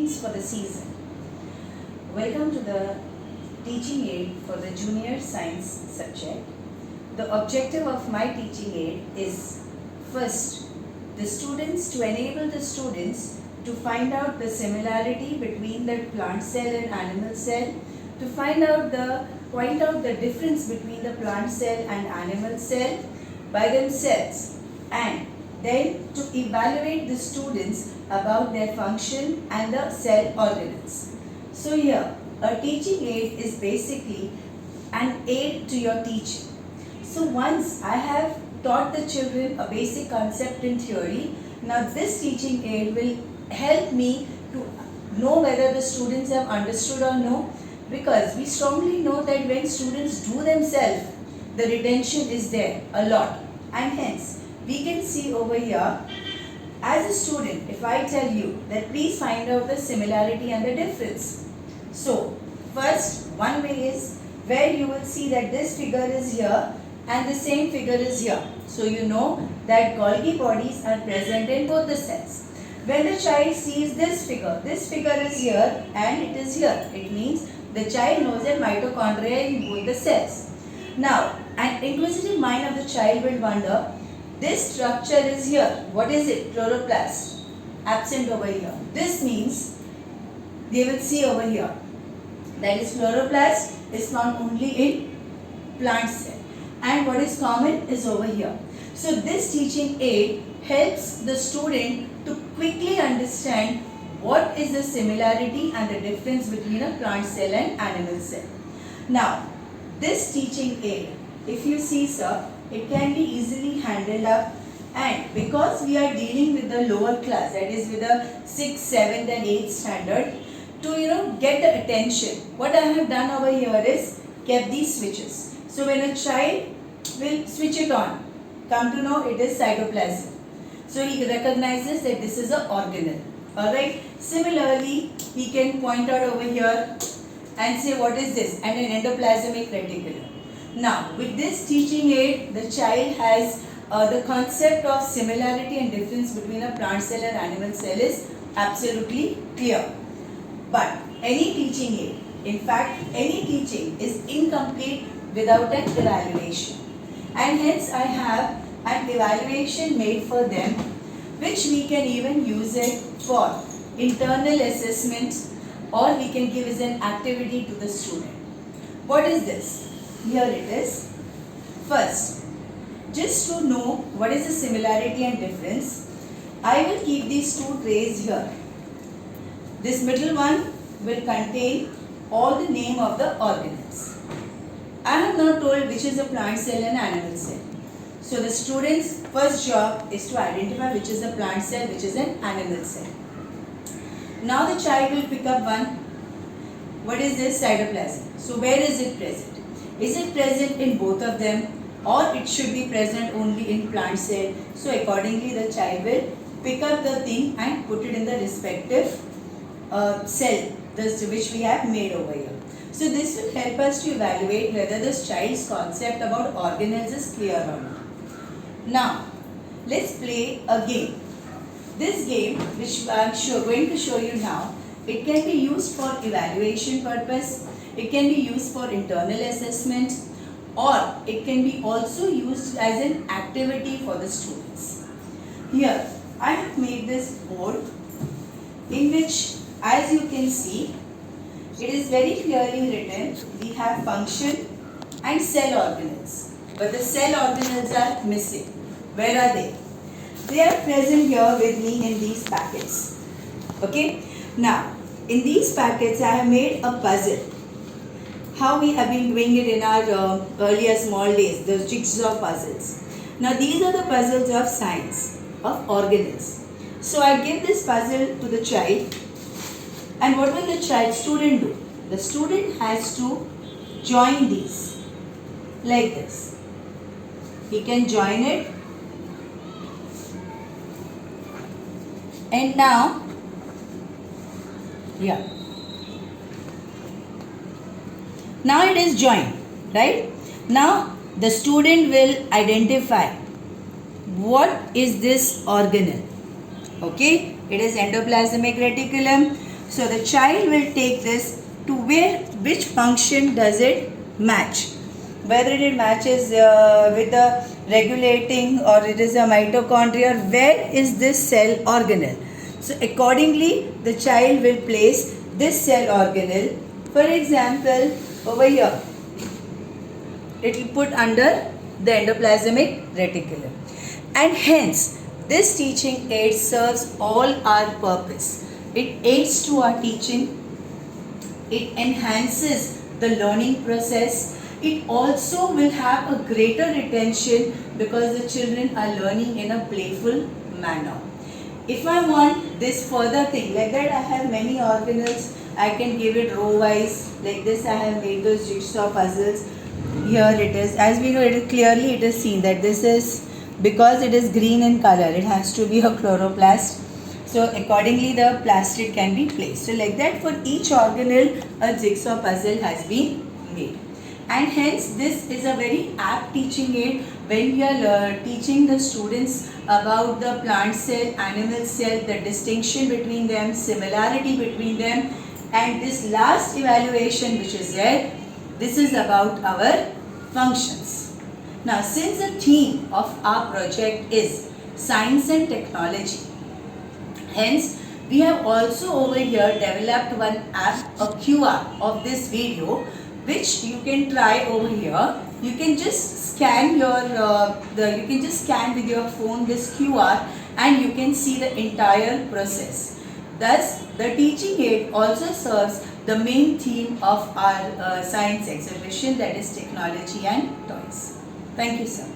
students for the season. Welcome to the teaching aid for the junior science subject. The objective of my teaching aid is first, to enable the students to find out the similarity between the plant cell and animal cell, to point out the difference between the plant cell and animal cell by themselves, and then to evaluate the students about their function and the cell organelles. So here, a teaching aid is basically an aid to your teaching. So once I have taught the children a basic concept in theory, now this teaching aid will help me to know whether the students have understood or no, because we strongly know that when students do themselves, the retention is there a lot, and hence we can see over here, as a student, if I tell you that please find out the similarity and the difference. So first, one way is where you will see that this figure is here and the same figure is here. So you know that Golgi bodies are present in both the cells. When the child sees this figure is here and it is here. It means the child knows that mitochondria in both the cells. Now, an inquisitive mind of the child will wonder, this structure is here. What is it? Chloroplast. Absent over here. This means they will see over here. That is, chloroplast is found only in plant cell. And what is common is over here. So this teaching aid helps the student to quickly understand what is the similarity and the difference between a plant cell and animal cell. Now, this teaching aid, if you see, sir, it can be easily handled up, and because we are dealing with the lower class, that is with the 6th, 7th and 8th standard, to get the attention, what I have done over here is kept these switches. So when a child will switch it on, come to know it is cytoplasm. So he recognizes that this is an organelle. Alright. Similarly, he can point out over here and say what is this, and an endoplasmic reticulum. Now, with this teaching aid, the child has the concept of similarity and difference between a plant cell and animal cell is absolutely clear. But any teaching aid, in fact, any teaching is incomplete without an evaluation. And hence I have an evaluation made for them, which we can even use it for internal assessment, or we can give as an activity to the student. What is this? Here it is. First, just to know what is the similarity and difference, I will keep these two trays here. This middle one will contain all the name of the organelles. I have now told which is a plant cell and animal cell. So the student's first job is to identify which is a plant cell, which is an animal cell. Now the child will pick up one. What is this? Cytoplasm. So where is it present? Is it present in both of them, or it should be present only in plant cell? So accordingly the child will pick up the thing and put it in the respective cell which we have made over here. So this will help us to evaluate whether this child's concept about organelles is clear or not. Now, let's play a game. This game, which I am going to show you now, it can be used for evaluation purpose, it can be used for internal assessment, or it can be also used as an activity for the students. Here, I have made this board in which, as you can see, it is very clearly written, we have function and cell organelles. But the cell organelles are missing. Where are they? They are present here with me in these packets. Okay? Now, in these packets I have made a puzzle. How we have been doing it in our earlier small days, those jigsaw puzzles. Now, these are the puzzles of science, of organelles. So, I give this puzzle to the child. And what will the student do? The student has to join these like this. He can join it, and now, now it is joined, right? Now the student will identify what is this organelle. Okay, it is endoplasmic reticulum. So the child will take this to which function does it match. Whether it matches with the regulating or it is a mitochondria, where is this cell organelle? So accordingly, the child will place this cell organelle. For example, over here, it will put under the endoplasmic reticulum. And hence, this teaching aid serves all our purpose. It aids to our teaching. It enhances the learning process. It also will have a greater retention because the children are learning in a playful manner. If I want this further thing, like that I have many organelles, I can give it row wise. Like this I have made those jigsaw puzzles. Here it is. As we know, clearly it is seen that this is, because it is green in color, it has to be a chloroplast. So accordingly the plastid can be placed. So like that for each organelle a jigsaw puzzle has been made. And hence this is a very apt teaching aid when we are teaching the students about the plant cell, animal cell, the distinction between them, similarity between them, and this last evaluation which is there, this is about our functions. Now since the theme of our project is science and technology, hence we have also over here developed one app, a QR of this video, which you can try over here. You can just scan your you can just scan with your phone this QR and you can see the entire process. Thus, the teaching aid also serves the main theme of our science exhibition, that is technology and toys. Thank you, sir.